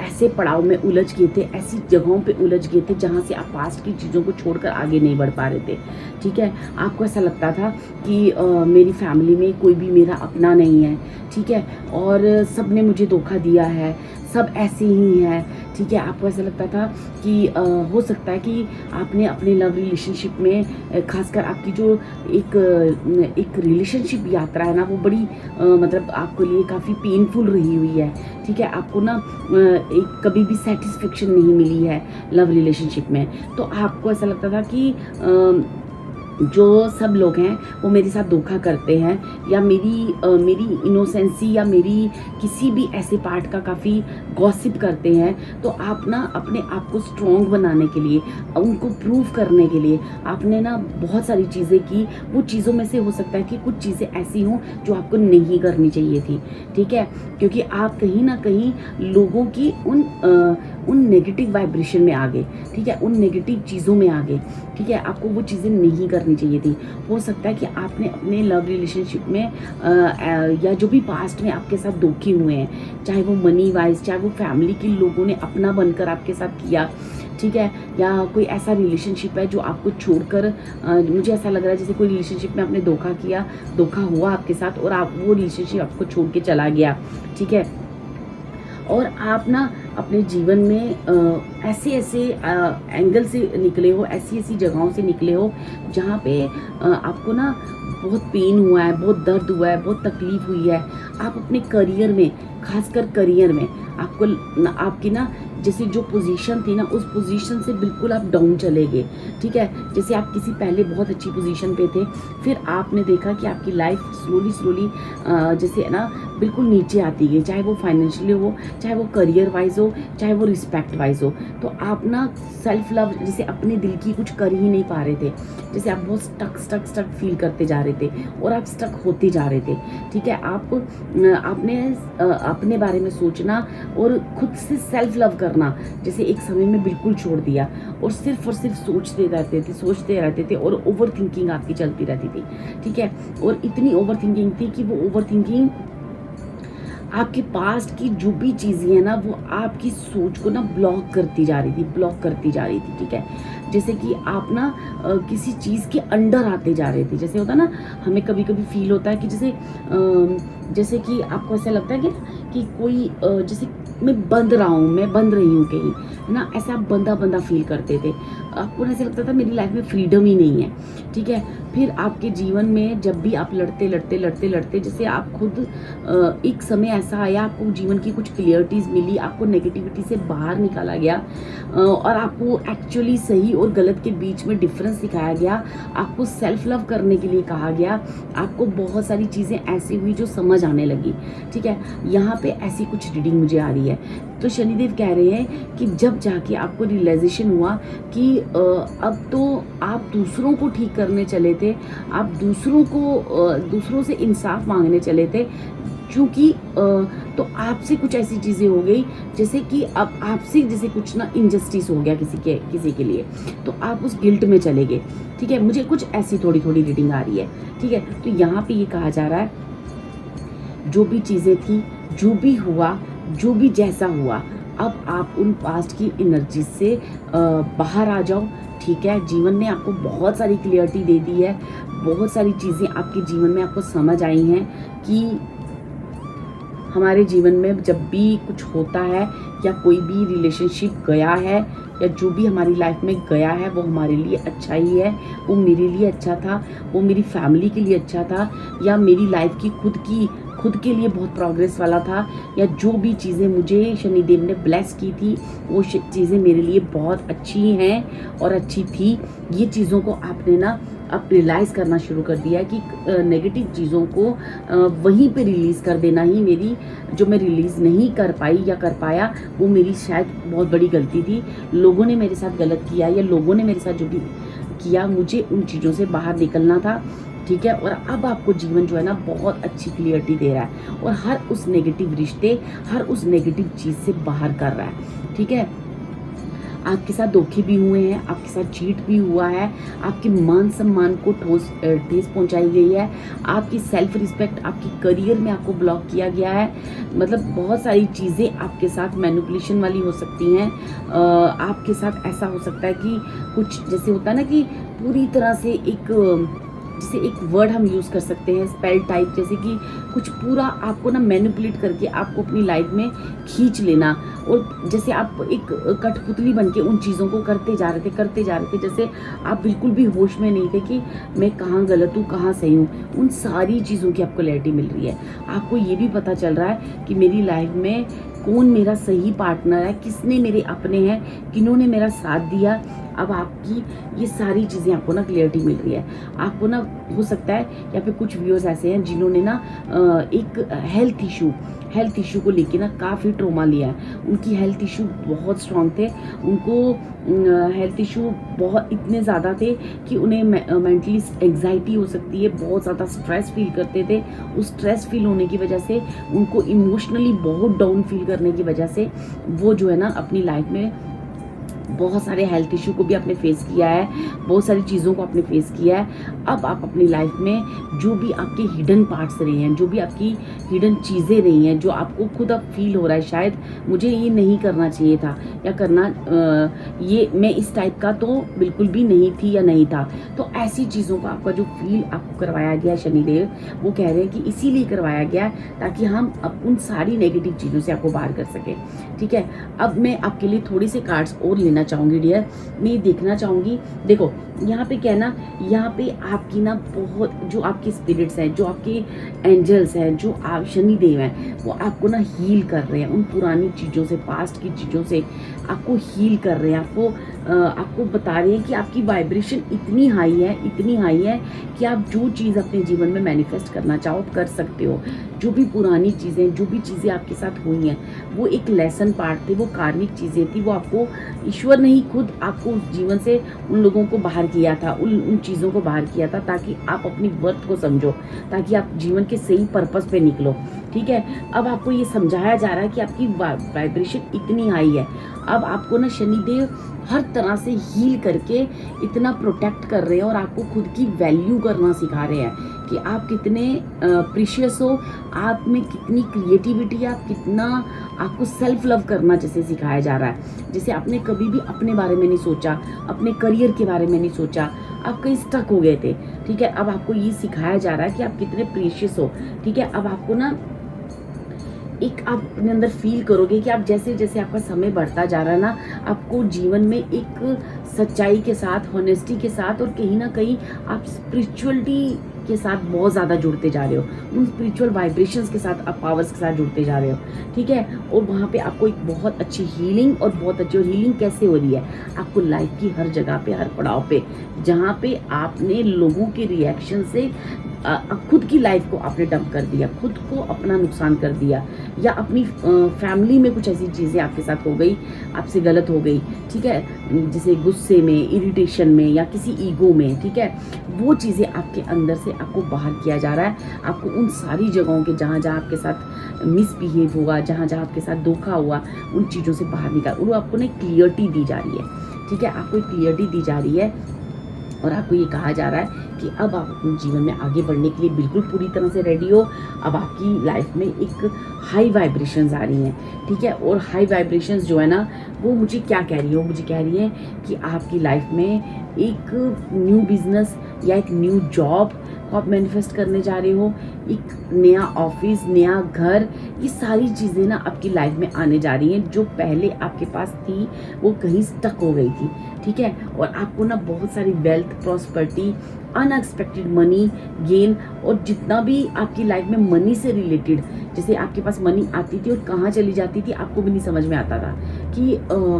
ऐसे पड़ाव में उलझ गए थे, ऐसी जगहों पे उलझ गए थे जहाँ से आप पास्ट की चीज़ों को छोड़कर आगे नहीं बढ़ पा रहे थे, ठीक है। आपको ऐसा लगता था कि मेरी फैमिली में कोई भी मेरा अपना नहीं है, ठीक है, और सब ने मुझे धोखा दिया है, सब ऐसे ही हैं, ठीक है। आपको ऐसा लगता था कि हो सकता है कि आपने अपने लव रिलेशनशिप में खासकर आपकी जो एक रिलेशनशिप यात्रा है ना, वो बड़ी मतलब आपके लिए काफ़ी पेनफुल रही हुई है। ठीक है, आपको ना एक कभी भी सेटिस्फेक्शन नहीं मिली है लव रिलेशनशिप में। तो आपको ऐसा लगता था कि जो सब लोग हैं वो मेरे साथ धोखा करते हैं, या मेरी इनोसेंसी या मेरी किसी भी ऐसे पार्ट का काफ़ी गॉसिप करते हैं। तो आप ना अपने आप को स्ट्रॉन्ग बनाने के लिए, उनको प्रूव करने के लिए आपने ना बहुत सारी चीज़ें की। वो चीज़ों में से हो सकता है कि कुछ चीज़ें ऐसी हों जो आपको नहीं करनी चाहिए थी। ठीक है, क्योंकि आप कहीं ना कहीं लोगों की उन नेगेटिव वाइब्रेशन में आ गए। ठीक है, उन नेगेटिव चीज़ों में आ गए। ठीक है, आपको वो चीज़ें नहीं करनी चाहिए थी। हो सकता है कि आपने अपने लव रिलेशनशिप में या जो भी पास्ट में आपके साथ धोखे हुए हैं, चाहे वो मनी वाइज, चाहे वो फैमिली के लोगों ने अपना बनकर आपके साथ किया, ठीक है, या कोई ऐसा रिलेशनशिप है जो आपको छोड़कर मुझे ऐसा लग रहा है जैसे कोई रिलेशनशिप में आपने धोखा किया, धोखा हुआ आपके साथ और आप वो रिलेशनशिप आपको छोड़ के चला गया। ठीक है, और आप ना अपने जीवन में ऐसे ऐसे एंगल से निकले हो, ऐसी ऐसी जगहों से निकले हो जहाँ पे आपको ना बहुत पेन हुआ है, बहुत दर्द हुआ है, बहुत तकलीफ हुई है। आप अपने करियर में, खासकर करियर में आपको आपकी ना जैसे जो पोजीशन थी ना, उस पोजीशन से बिल्कुल आप डाउन चले गए। ठीक है, जैसे आप किसी पहले बहुत अच्छी पोजीशन पे थे, फिर आपने देखा कि आपकी लाइफ स्लोली जैसे है ना बिल्कुल नीचे आती गई, चाहे वो फाइनेंशियली हो, चाहे वो करियर वाइज हो, चाहे वो रिस्पेक्ट वाइज हो। तो आप ना सेल्फ लव जैसे अपने दिल की कुछ कर ही नहीं पा रहे थे, जैसे आप बहुत स्टक फील करते जा रहे थे और आप स्टक होते जा रहे थे। ठीक है, आपने अपने बारे में सोचना और खुद से सेल्फ लव करना जैसे एक समय में बिल्कुल छोड़ दिया, और सिर्फ सोचते रहते थे और ओवर थिंकिंग आपकी चलती रहती थी। ठीक है, और इतनी ओवर थिंकिंग थी कि वो ओवर थिंकिंग आपके पास्ट की जो भी चीज़ें हैं ना, वो आपकी सोच को ना ब्लॉक करती जा रही थी। ठीक है, जैसे कि आप ना किसी चीज़ के अंडर आते जा रहे थे। जैसे होता ना, हमें कभी कभी फील होता है कि जैसे कि आपको ऐसा लगता है कि कोई जैसे मैं बंद रही हूँ कहीं, है ना, ऐसा आप बंदा फील करते थे। आपको ऐसा लगता था मेरी लाइफ में फ्रीडम ही नहीं है। ठीक है, फिर आपके जीवन में जब भी आप लड़ते जैसे आप खुद एक समय ऐसा आया, आपको जीवन की कुछ क्लियरिटीज़ मिली, आपको नेगेटिविटी से बाहर निकाला गया और आपको एक्चुअली सही और गलत के बीच में डिफरेंस दिखाया गया। आपको सेल्फ लव करने के लिए कहा गया। आपको बहुत सारी चीज़ें ऐसी हुई जो समझ आने लगी। ठीक है, यहाँ पे ऐसी कुछ रीडिंग मुझे आ रही है। तो शनिदेव कह रहे हैं कि जब जाके आपको रियलाइजेशन हुआ कि अब तो आप दूसरों को ठीक करने चले थे, आप दूसरों से इंसाफ मांगने चले थे, क्योंकि तो आपसे कुछ ऐसी चीज़ें हो गई जैसे कि अब आपसे जैसे कुछ ना इनजस्टिस हो गया किसी के लिए, तो आप उस गिल्ट में चले गए। ठीक है, मुझे कुछ ऐसी थोड़ी रीडिंग आ रही है। ठीक है, तो यहाँ पे ये कहा जा रहा है जो भी चीज़ें थी, जो भी हुआ, जो भी जैसा हुआ, अब आप उन पास्ट की एनर्जी से बाहर आ जाओ। ठीक है, जीवन ने आपको बहुत सारी क्लियरिटी दे दी है, बहुत सारी चीज़ें आपके जीवन में आपको समझ आई हैं कि हमारे जीवन में जब भी कुछ होता है या कोई भी रिलेशनशिप गया है या जो भी हमारी लाइफ में गया है, वो हमारे लिए अच्छा ही है। वो मेरे लिए अच्छा था, वो मेरी फैमिली के लिए अच्छा था, या मेरी लाइफ की खुद के लिए बहुत प्रोग्रेस वाला था, या जो भी चीज़ें मुझे शनिदेव ने ब्लेस की थी वो चीज़ें मेरे लिए बहुत अच्छी हैं और अच्छी थी। ये चीज़ों को आपने ना अब रियलाइज़ करना शुरू कर दिया कि नेगेटिव चीज़ों को वहीं पे रिलीज़ कर देना ही मेरी, जो मैं रिलीज़ नहीं कर पाई या कर पाया, वो मेरी शायद बहुत बड़ी गलती थी। लोगों ने मेरे साथ गलत किया या लोगों ने मेरे साथ जो भी किया, मुझे उन चीज़ों से बाहर निकलना था। ठीक है, और अब आपको जीवन जो है ना बहुत अच्छी क्लियरिटी दे रहा है और हर उस नेगेटिव रिश्ते, हर उस नेगेटिव चीज़ से बाहर कर रहा है। ठीक है, आपके साथ धोखे भी हुए हैं, आपके साथ चीट भी हुआ है, आपके मान सम्मान को ठेस पहुंचाई गई है, आपकी सेल्फ रिस्पेक्ट, आपकी करियर में आपको ब्लॉक किया गया है। मतलब बहुत सारी चीज़ें आपके साथ मैनिपुलेशन वाली हो सकती हैं। आपके साथ ऐसा हो सकता है कि कुछ जैसे होता है ना कि पूरी तरह से एक जैसे एक वर्ड हम यूज़ कर सकते हैं स्पेल टाइप, जैसे कि कुछ पूरा आपको ना मैनिपुलेट करके आपको अपनी लाइफ में खींच लेना, और जैसे आप एक कठपुतली बन के उन चीज़ों को करते जा रहे थे, जैसे आप बिल्कुल भी होश में नहीं थे कि मैं कहाँ गलत हूँ कहाँ सही हूँ। उन सारी चीज़ों की आपको क्लैरिटी मिल रही है। आपको ये भी पता चल रहा है कि मेरी लाइफ में कौन मेरा सही पार्टनर है, किसने मेरे अपने हैं, किन्होंने मेरा साथ दिया। अब आपकी ये सारी चीज़ें आपको ना क्लियरिटी मिल रही है। आपको ना हो सकता है यहाँ पे कुछ व्यूअर्स ऐसे हैं जिन्होंने ना एक हेल्थ इशू को लेके ना काफ़ी ट्रॉमा लिया है। उनकी हेल्थ इशू बहुत स्ट्रांग थे, उनको हेल्थ इशू बहुत इतने ज़्यादा थे कि उन्हें मेंटली एग्जाइटी हो सकती है, बहुत ज़्यादा स्ट्रेस फील करते थे। उस स्ट्रेस फील होने की वजह से उनको इमोशनली बहुत डाउन फील करने की वजह से वो जो है ना अपनी लाइफ में बहुत सारे हेल्थ इशू को भी आपने फेस किया है, बहुत सारी चीज़ों को आपने फेस किया है। अब आप अपनी लाइफ में जो भी आपके हिडन पार्ट्स रहे हैं, जो भी आपकी हिडन चीज़ें रही हैं, जो आपको खुद अब फील हो रहा है शायद मुझे ये नहीं करना चाहिए था, या करना ये मैं इस टाइप का तो बिल्कुल भी नहीं थी या नहीं था, तो ऐसी चीज़ों का आपका जो फील आपको करवाया गया है शनिदेव, वो कह रहे हैं कि इसीलिए करवाया गया है ताकि हम अब उन सारी नेगेटिव चीज़ों से आपको बाहर कर सकें। ठीक है, अब मैं आपके लिए थोड़ी से कार्ड्स और लेना चाहूँगी डियर। मैं ये देखना चाहूँगी, देखो यहाँ पे क्या है ना, यहाँ पे आपकी ना बहुत जो आपके स्पिरिट्स हैं, जो आपके एंजल्स हैं, जो आप शनिदेव हैं, वो आपको ना हील कर रहे हैं उन पुरानी चीज़ों से, पास्ट की चीज़ों से आपको हील कर रहे हैं। आपको बता रहे हैं कि आपकी वाइब्रेशन इतनी हाई है कि आप जो चीज़ अपने जीवन में मैनिफेस्ट करना चाहो कर सकते हो। जो भी पुरानी चीज़ें, जो भी चीज़ें आपके साथ हुई हैं, वो एक लेसन पार्ट थे, वो कार्मिक चीज़ें थी, वो आपको ईश्वर ने ही खुद आपको जीवन से उन लोगों को बाहर किया था, उन चीज़ों को बाहर किया था ताकि आप अपनी वर्थ को समझो, ताकि आप जीवन के सही पर्पस पे निकलो। ठीक है, अब आपको ये समझाया जा रहा है कि आपकी वाइब्रेशन इतनी हाई है। अब आपको ना शनिदेव हर तरह से हील करके इतना प्रोटेक्ट कर रहे हैं और आपको खुद की वैल्यू करना सिखा रहे हैं कि आप कितने प्रीशियस हो, आप में कितनी क्रिएटिविटी है, आप कितना, आपको सेल्फ लव करना जैसे सिखाया जा रहा है। जैसे आपने कभी भी अपने बारे में नहीं सोचा, अपने करियर के बारे में नहीं सोचा, आप कहीं स्टक हो गए थे। ठीक है, अब आपको ये सिखाया जा रहा है कि आप कितने प्रीशियस हो। ठीक है, अब आपको ना एक आप अपने अंदर फील करोगे कि आप जैसे जैसे आपका समय बढ़ता जा रहा है ना, आपको जीवन में एक सच्चाई के साथ, होनेस्टी के साथ, और कहीं ना कहीं आप स्पिरिचुअलिटी के साथ बहुत ज़्यादा जुड़ते जा रहे हो, उन स्पिरिचुअल वाइब्रेशंस के साथ, आप पावर्स के साथ जुड़ते जा रहे हो। ठीक है, और वहाँ पे आपको एक बहुत अच्छी हीलिंग, और बहुत अच्छी, और हीलिंग कैसे हो रही है, आपको लाइफ की हर जगह पे, हर पड़ाव पे, जहाँ पे आपने लोगों के रिएक्शन से खुद की लाइफ को आपने डंप कर दिया, खुद को अपना नुकसान कर दिया, या अपनी फैमिली में कुछ ऐसी चीज़ें आपके साथ हो गई, आपसे गलत हो गई। ठीक है, जैसे गुस्से में, इरिटेशन में, या किसी ईगो में। ठीक है, वो चीज़ें आपके अंदर से आपको बाहर किया जा रहा है। आपको उन सारी जगहों के जहाँ जहाँ आपके साथ मिसबिहेव हुआ, जहाँ जहाँ आपके साथ धोखा हुआ, उन चीज़ों से बाहर निकाल, और आपको ना क्लियरिटी दी जा रही है। ठीक है, आपको एक क्लियरिटी दी जा रही है, और आपको ये कहा जा रहा है कि अब आप अपने जीवन में आगे बढ़ने के लिए बिल्कुल पूरी तरह से रेडी हो। अब आपकी लाइफ में एक हाई वाइब्रेशंस आ रही हैं। ठीक है, और हाई वाइब्रेशंस जो है ना, वो मुझे क्या कह रही है, वो मुझे कह रही है कि आपकी लाइफ में एक न्यू बिजनेस या एक न्यू जॉब को आप मैनिफेस्ट करने जा रहे हो, एक नया ऑफिस, नया घर, ये सारी चीज़ें ना आपकी लाइफ में आने जा रही हैं। जो पहले आपके पास थी वो कहीं स्टक हो गई थी। ठीक है, और आपको ना बहुत सारी wealth, prosperity, unexpected money gain, और जितना भी आपकी लाइफ में मनी से रिलेटेड, जैसे आपके पास मनी आती थी और कहाँ चली जाती थी आपको भी नहीं समझ में आता था कि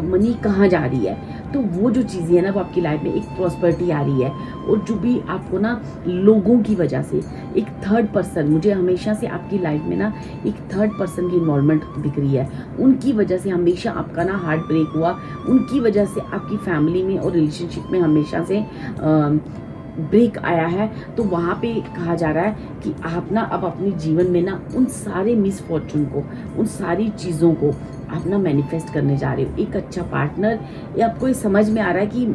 मनी कहाँ जा रही है, तो वो जो चीज़ें हैं ना, वो आपकी लाइफ में एक प्रॉस्पेरिटी आ रही है। और जो भी आपको ना लोगों की वजह से एक थर्ड पर्सन, मुझे हमेशा से आपकी लाइफ में ना एक थर्ड पर्सन की इन्वॉल्वमेंट दिख रही है, उनकी वजह से हमेशा आपका ना हार्ट ब्रेक हुआ, उनकी वजह से आपकी फैमिली में और रिलेशनशिप में हमेशा से ब्रेक आया है। तो वहाँ पे कहा जा रहा है कि आप ना अब अपने जीवन में ना उन सारे मिसफॉर्चून को, उन सारी चीज़ों को आप ना मैनिफेस्ट करने जा रहे हो। एक अच्छा पार्टनर, ये आपको ये समझ में आ रहा है कि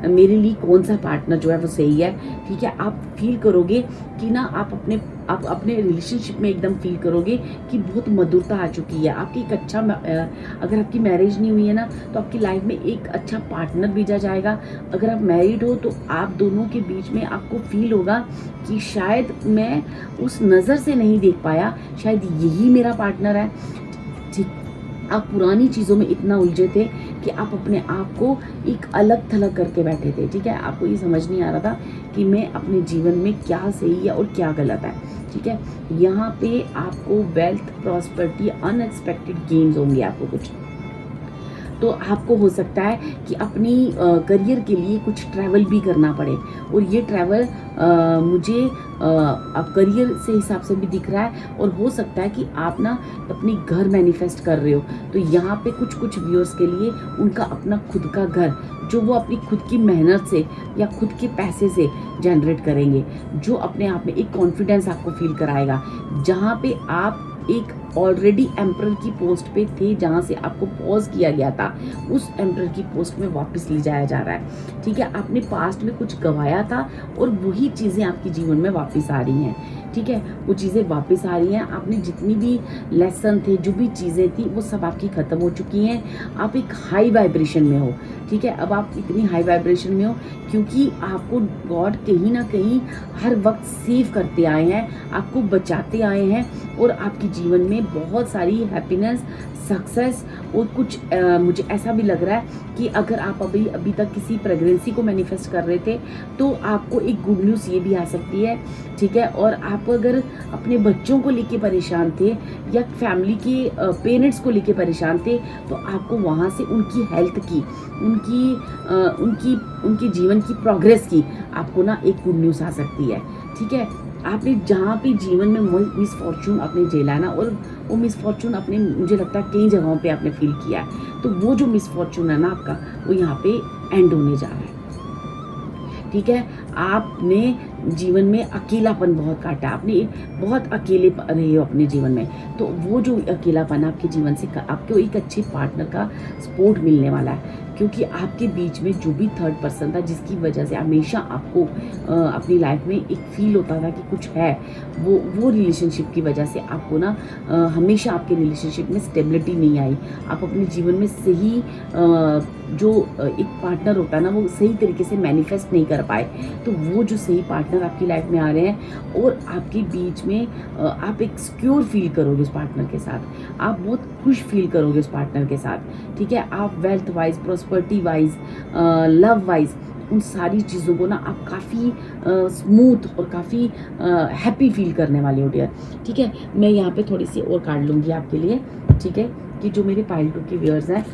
मेरे लिए कौन सा पार्टनर जो है वो सही है। ठीक है, आप फील करोगे कि ना आप अपने आप अपने रिलेशनशिप में एकदम फील करोगे कि बहुत मधुरता आ चुकी है। आपकी एक अच्छा अगर आपकी मैरिज नहीं हुई है ना, तो आपकी लाइफ में एक अच्छा पार्टनर भेजा जाएगा। अगर आप मैरिड हो तो आप दोनों के बीच में आपको फील होगा कि शायद मैं उस नज़र से नहीं देख पाया, शायद यही मेरा पार्टनर है। ठीक, आप पुरानी चीज़ों में इतना उलझे थे कि आप अपने आप को एक अलग थलग करके बैठे थे। ठीक है, आपको ये समझ नहीं आ रहा था कि मैं अपने जीवन में क्या सही है और क्या गलत है। ठीक है, यहाँ पे आपको वेल्थ, प्रॉस्पेरिटी, अनएक्सपेक्टेड गेन्स होंगे आपको कुछ। तो आपको हो सकता है कि अपनी करियर के लिए कुछ ट्रैवल भी करना पड़े, और ये ट्रैवल मुझे अब करियर से हिसाब से भी दिख रहा है। और हो सकता है कि आप ना अपनी घर मैनिफेस्ट कर रहे हो, तो यहाँ पे कुछ कुछ व्यूअर्स के लिए उनका अपना खुद का घर, जो वो अपनी खुद की मेहनत से या खुद के पैसे से जनरेट करेंगे, जो अपने आप में एक कॉन्फिडेंस आपको फील कराएगा। जहाँ पे आप एक ऑलरेडी एम्परर की पोस्ट पे थे, जहाँ से आपको पॉज किया गया था, उस एम्परर की पोस्ट में वापस ले जाया जा रहा है। ठीक है, आपने पास्ट में कुछ गंवाया था और वही चीज़ें आपके जीवन में वापस आ रही हैं। ठीक है, वो चीज़ें वापस आ रही हैं। आपने जितनी भी लेसन थे, जो भी चीज़ें थी, वो सब आपकी ख़त्म हो चुकी हैं। आप एक हाई वाइब्रेशन में हो। ठीक है, अब आप इतनी हाई वाइब्रेशन में हो क्योंकि आपको गॉड कहीं ना कहीं हर वक्त सेव करते आए हैं, आपको बचाते आए हैं, और आपके जीवन में बहुत सारी हैप्पीनेस, सक्सेस और कुछ मुझे ऐसा भी लग रहा है कि अगर आप अभी तक किसी प्रेगनेंसी को मैनिफेस्ट कर रहे थे, तो आपको एक गुड न्यूज़ ये भी आ सकती है। ठीक है, और आप अगर अपने बच्चों को लेके परेशान थे या फैमिली के पेरेंट्स को लेके परेशान थे, तो आपको वहाँ से उनकी हेल्थ की, उनकी जीवन की प्रोग्रेस की आपको ना एक गुड न्यूज़ आ सकती है। ठीक है, आपने जहाँ पे जीवन में मिसफॉर्चून आपने झेला ना, और वो मिसफॉर्चून आपने, मुझे लगता है कई जगहों पे आपने फील किया है, तो वो जो मिसफॉर्चून है ना आपका, वो यहाँ पे एंड होने जा रहा है। ठीक है, आपने जीवन में अकेलापन बहुत काटा, आपने बहुत अकेले रहे हो अपने जीवन में, तो वो जो अकेलापन आपके जीवन से आपको एक अच्छे पार्टनर का सपोर्ट मिलने वाला है। क्योंकि आपके बीच में जो भी थर्ड पर्सन था, जिसकी वजह से हमेशा आपको अपनी लाइफ में एक फील होता था कि कुछ है, वो रिलेशनशिप की वजह से आपको ना हमेशा आपके रिलेशनशिप में स्टेबिलिटी नहीं आई। आप अपने जीवन में सही जो एक पार्टनर होता है ना, वो सही तरीके से मैनिफेस्ट नहीं कर पाए। तो वो जो सही पार्टनर आपकी लाइफ में आ रहे हैं, और आपके बीच में आप एक सिक्योर फील करोगे उस पार्टनर के साथ, आप बहुत खुश फील करोगे उस पार्टनर के साथ। ठीक है, आप wealth wise, prosperity wise, love wise, उन सारी चीज़ों को ना आप काफ़ी स्मूथ और काफ़ी हैप्पी फील करने वाले हो डियर। ठीक है, मैं यहाँ पे थोड़ी सी और काट लूँगी आपके लिए। ठीक है, कि जो मेरे पाइल 2 के व्यूअर्स हैं,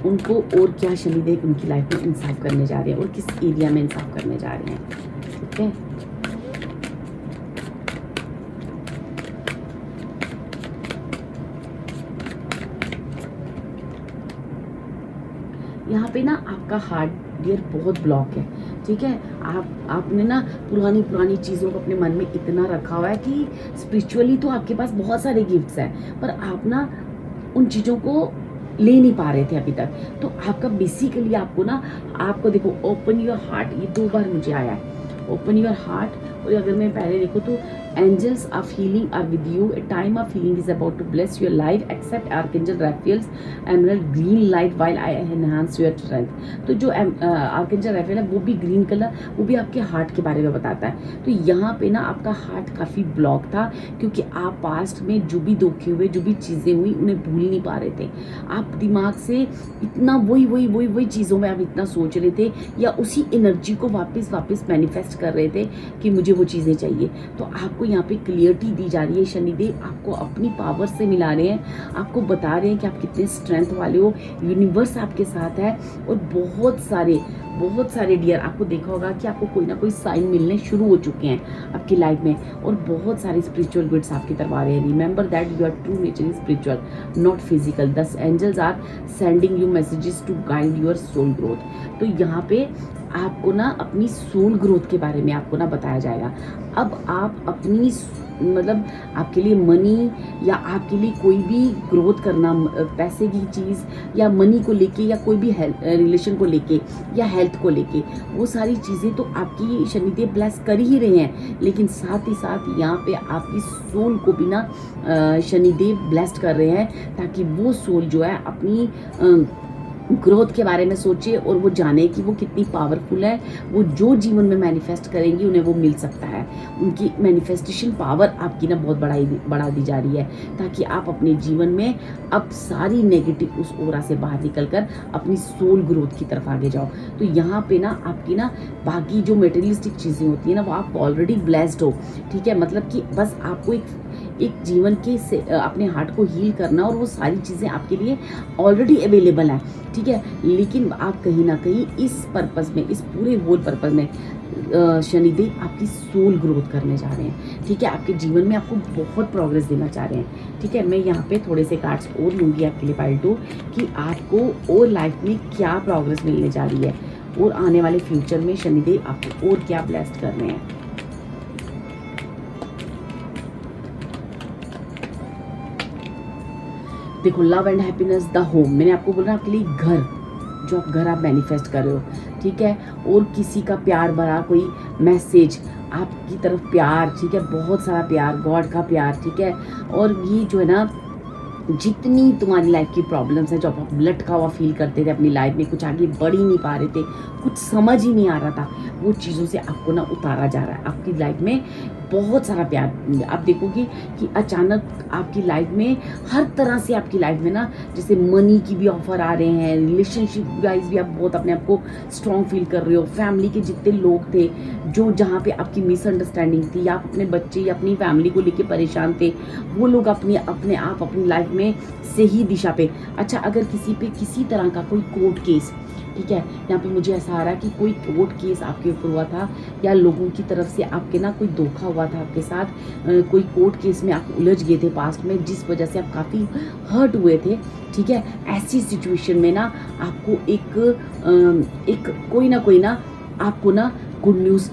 उनको और क्या शनिदेव उनकी लाइफ में इंसाफ करने जा रहे हैं और किस एरिया में इंसाफ करने जा रहे हैं। ठीक है, यहाँ पे ना आपका हार्ट डियर बहुत ब्लॉक है। ठीक है, आपने ना पुरानी चीज़ों को अपने मन में इतना रखा हुआ है कि स्पिरिचुअली तो आपके पास बहुत सारे गिफ्ट्स हैं, पर आप ना उन चीज़ों को ले नहीं पा रहे थे अभी तक। तो आपका बेसिकली आपको ना, आपको देखो, ओपन योर हार्ट, ये 2 बार मुझे आया है, ओपन योर हार्ट। और अगर मैं पहले देखो तो angels of healing are with you, a time of healing is about to bless your life, accept archangel Raphael's emerald green light while I enhance your strength. तो जो आर्कएंजल राफेल है, वो भी ग्रीन कलर, वो भी आपके heart के बारे में बताता है। तो यहाँ पे ना आपका हार्ट काफ़ी ब्लॉक था, क्योंकि आप पास्ट में जो भी धोखे हुए, जो भी चीज़ें हुई, उन्हें भूल नहीं पा रहे थे। आप दिमाग से इतना वही चीज़ों में आप इतना सोच रहे थे, या उसी एनर्जी को वापस मैनिफेस्ट कर रहे थे कि मुझे वो चीज़ें चाहिए। तो आपको यहाँ पे क्लियरिटी दी जा रही है, शनिदेव आपको अपनी पावर से मिला रहे हैं, आपको बता रहे हैं कि आप कितने स्ट्रेंथ वाले हो, यूनिवर्स आपके साथ है। और बहुत सारे डियर, आपको देखा होगा कि आपको कोई ना कोई साइन मिलने शुरू हो चुके हैं आपकी लाइफ में, और बहुत सारे स्पिरिचुअल गिफ्ट्स आपकी तरफ आ रहे हैं। Remember that your true nature is spiritual, not physical. These angels are sending you messages to guide your soul growth. तो यहाँ पे आपको ना अपनी सोल ग्रोथ के बारे में आपको ना बताया जाएगा। अब आप अपनी, मतलब आपके लिए मनी या आपके लिए कोई भी ग्रोथ करना, पैसे की चीज़ या मनी को लेके या कोई भी रिलेशन को लेके या हेल्थ को लेके, वो सारी चीज़ें तो आपकी शनिदेव ब्लेस कर ही रहे हैं, लेकिन साथ ही साथ यहाँ पे आपकी सोल को भी ना शनिदेव ब्लेस्ड कर रहे हैं, ताकि वो सोल जो है अपनी ग्रोथ के बारे में सोचे और वो जाने कि वो कितनी पावरफुल है। वो जो जीवन में मैनिफेस्ट करेंगी उन्हें वो मिल सकता है। उनकी मैनिफेस्टेशन पावर आपकी ना बहुत बढ़ा दी जा रही है, ताकि आप अपने जीवन में अब सारी नेगेटिव उस ओरा से बाहर निकलकर अपनी सोल ग्रोथ की तरफ आगे जाओ। तो यहाँ पे ना आपकी ना बाकी जो मटेरियलिस्टिक चीज़ें होती है ना, वो आप ऑलरेडी ब्लेस्ड हो, ठीक है। मतलब कि बस आपको एक जीवन के से अपने हार्ट को हील करना, और वो सारी चीज़ें आपके लिए ऑलरेडी अवेलेबल हैं, ठीक है। लेकिन आप कहीं ना कहीं इस पर्पज़ में, इस पूरे होल पर्पज़ में शनिदेव आपकी सोल ग्रोथ करने जा रहे हैं, ठीक है। आपके जीवन में आपको बहुत प्रोग्रेस देना चाह रहे हैं, ठीक है। मैं यहाँ पे थोड़े से कार्ड्स और लूँगी आपके लिए पार्ट 2 कि आपको और लाइफ में क्या प्रोग्रेस मिलने जा रही है, और आने वाले फ्यूचर में शनिदेव आपको और क्या ब्लेस्ड कर रहे हैं। देखो, love and happiness, the home, मैंने आपको बोला आपके लिए घर, जो आप घर आप मैनिफेस्ट कर रहे हो, ठीक है। और किसी का प्यार भरा कोई मैसेज आपकी तरफ, प्यार, ठीक है, बहुत सारा प्यार, गॉड का प्यार, ठीक है। और ये जो है ना, जितनी तुम्हारी लाइफ की प्रॉब्लम्स हैं, जो आप लटका हुआ फील करते थे अपनी लाइफ में, कुछ आगे बढ़ ही नहीं पा रहे थे, कुछ समझ ही नहीं आ रहा था, वो चीज़ों से आपको ना उतारा जा रहा है। आपकी लाइफ में बहुत सारा प्यार आप देखोगे कि अचानक आपकी लाइफ में हर तरह से, आपकी लाइफ में ना जैसे मनी की भी ऑफर आ रहे हैं, रिलेशनशिप वाइज भी आप बहुत अपने आप को स्ट्रॉन्ग फील कर रहे हो, फैमिली के जितने लोग थे जो जहाँ पे आपकी मिसअंडरस्टैंडिंग थी, या आप अपने बच्चे या अपनी फैमिली को लेके परेशान थे, वो लोग अपने आप अपनी लाइफ में सही दिशा पे। अच्छा, अगर किसी पे किसी तरह का कोई कोर्ट केस, ठीक है, यहाँ पे मुझे ऐसा आ रहा है कि कोई कोर्ट केस आपके ऊपर हुआ था, या लोगों की तरफ से आपके ना कोई धोखा हुआ था आपके साथ, कोई कोर्ट केस में आप उलझ गए थे पास्ट में, जिस वजह से आप काफ़ी हर्ट हुए थे, ठीक है। ऐसी सिचुएशन में ना आपको एक कोई ना आपको ना गुड न्यूज़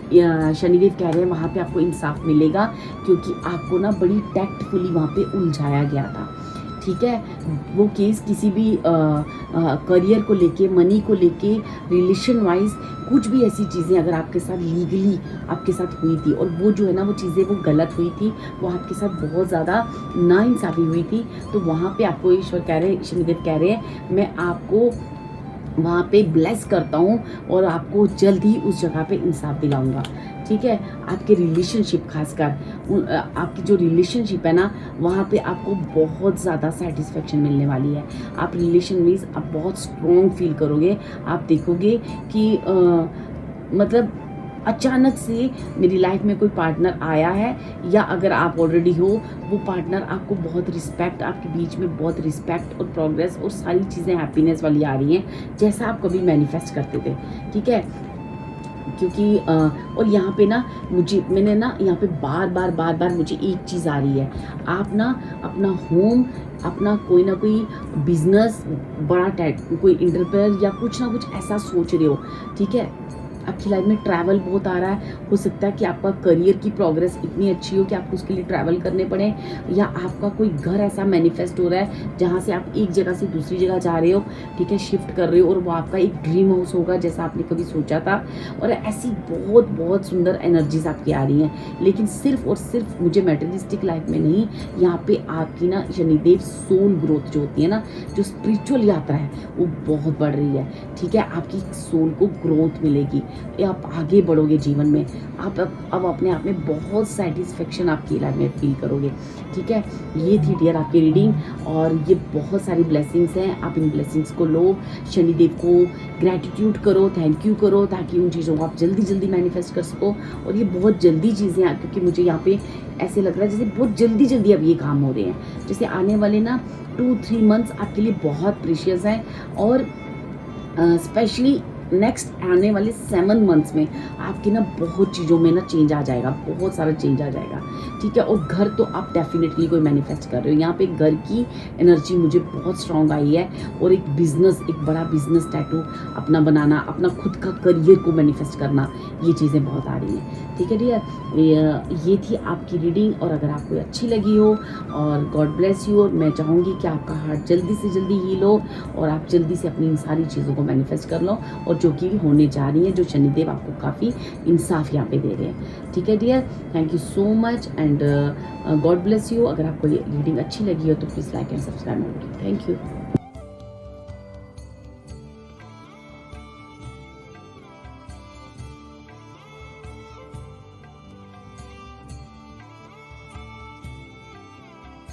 शनिदेव कह रहे हैं, वहाँ पे आपको इंसाफ मिलेगा, क्योंकि आपको ना बड़ी टैक्टफुली वहाँ पे उलझाया गया था, ठीक है। वो केस किसी भी करियर को लेके, मनी को लेके, रिलेशन वाइज, कुछ भी ऐसी चीज़ें अगर आपके साथ लीगली आपके साथ हुई थी, और वो जो है ना वो चीज़ें वो गलत हुई थी, वो आपके साथ बहुत ज़्यादा नाइंसाफ़ी हुई थी, तो वहाँ पे आपको ईश्वर कह रहे हैं, शनिदेव कह रहे हैं, मैं आपको वहाँ पे ब्लेस करता हूँ और आपको जल्द ही उस जगह पे इंसाफ दिलाऊंगा, ठीक है। आपके रिलेशनशिप, खासकर आपकी जो रिलेशनशिप है ना, वहाँ पे आपको बहुत ज़्यादा सेटिस्फेक्शन मिलने वाली है। आप रिलेशन में आप बहुत स्ट्रॉन्ग फील करोगे। आप देखोगे कि मतलब अचानक से मेरी लाइफ में कोई पार्टनर आया है, या अगर आप ऑलरेडी हो, वो पार्टनर आपको बहुत रिस्पेक्ट, आपके बीच में बहुत रिस्पेक्ट और प्रोग्रेस और सारी चीज़ें हैप्पीनेस वाली आ रही हैं, जैसा आप कभी मैनिफेस्ट करते थे, ठीक है। क्योंकि और यहाँ पे ना मैंने ना यहाँ पे बार बार मुझे एक चीज़ आ रही है, आप ना अपना होम, अपना कोई ना कोई बिजनेस, बड़ा कोई इंटरप्रेन्योर या कुछ ना कुछ ऐसा सोच रहे हो, ठीक है। आपकी लाइफ में ट्रैवल बहुत आ रहा है, हो सकता है कि आपका करियर की प्रोग्रेस इतनी अच्छी हो कि आपको उसके लिए ट्रैवल करने पड़े, या आपका कोई घर ऐसा मैनिफेस्ट हो रहा है जहाँ से आप एक जगह से दूसरी जगह जा रहे हो, ठीक है, शिफ्ट कर रहे हो, और वो आपका एक ड्रीम हाउस होगा जैसा आपने कभी सोचा था। और ऐसी बहुत सुंदर एनर्जीज आपकी आ रही हैं, लेकिन सिर्फ और सिर्फ मुझे मेटेरियलिस्टिक लाइफ में नहीं, यहाँ पे आपकी ना शनिदेव सोल ग्रोथ जो होती है ना, जो स्पिरिचुअल यात्रा है, वो बहुत बढ़ रही है, ठीक है। आपकी सोल को ग्रोथ मिलेगी, आप आगे बढ़ोगे जीवन में, आप अब अपने आप में बहुत सेटिस्फेक्शन आपकी लाइफ में फील करोगे, ठीक है। ये थी डियर आपकी रीडिंग, और ये बहुत सारी ब्लेसिंग्स हैं, आप इन ब्लेसिंग्स को लो, शनिदेव को ग्रैटिट्यूड करो, थैंक यू करो, ताकि उन चीज़ों को आप जल्दी मैनिफेस्ट कर सको। और ये बहुत जल्दी चीज़ें हैं, क्योंकि मुझे यहाँ पे ऐसे लग रहा है जैसे बहुत जल्दी अब ये काम हो रहे हैं, जैसे आने वाले ना 2-3 मंथ्स आपके लिए बहुत प्रीशियस हैं, और स्पेशली नेक्स्ट आने वाले 7 मंथ्स में आपकी ना बहुत चीज़ों में ना चेंज आ जाएगा, बहुत सारा चेंज आ जाएगा, ठीक है। और घर तो आप डेफिनेटली कोई मैनिफेस्ट कर रहे हो, यहाँ पे घर की एनर्जी मुझे बहुत स्ट्रांग आई है। और एक बिजनेस, एक बड़ा बिजनेस टैटू अपना बनाना, अपना खुद का करियर को मैनिफेस्ट करना, ये चीज़ें बहुत आ रही हैं, ठीक है डियर। ये थी आपकी रीडिंग, और अगर आपको अच्छी लगी हो, और गॉड ब्लेस यू, और मैं चाहूँगी कि आपका हार्ट जल्दी से जल्दी हील हो और आप जल्दी से अपनी इन सारी चीज़ों को मैनिफेस्ट कर लो, और जो कि होने जा रही है, जो शनिदेव आपको काफ़ी इंसाफ यहाँ पे दे रहे हैं, ठीक है dear. Thank you so much and God bless you. अगर आपको ये रीडिंग अच्छी लगी हो तो please like and subscribe. Thank you.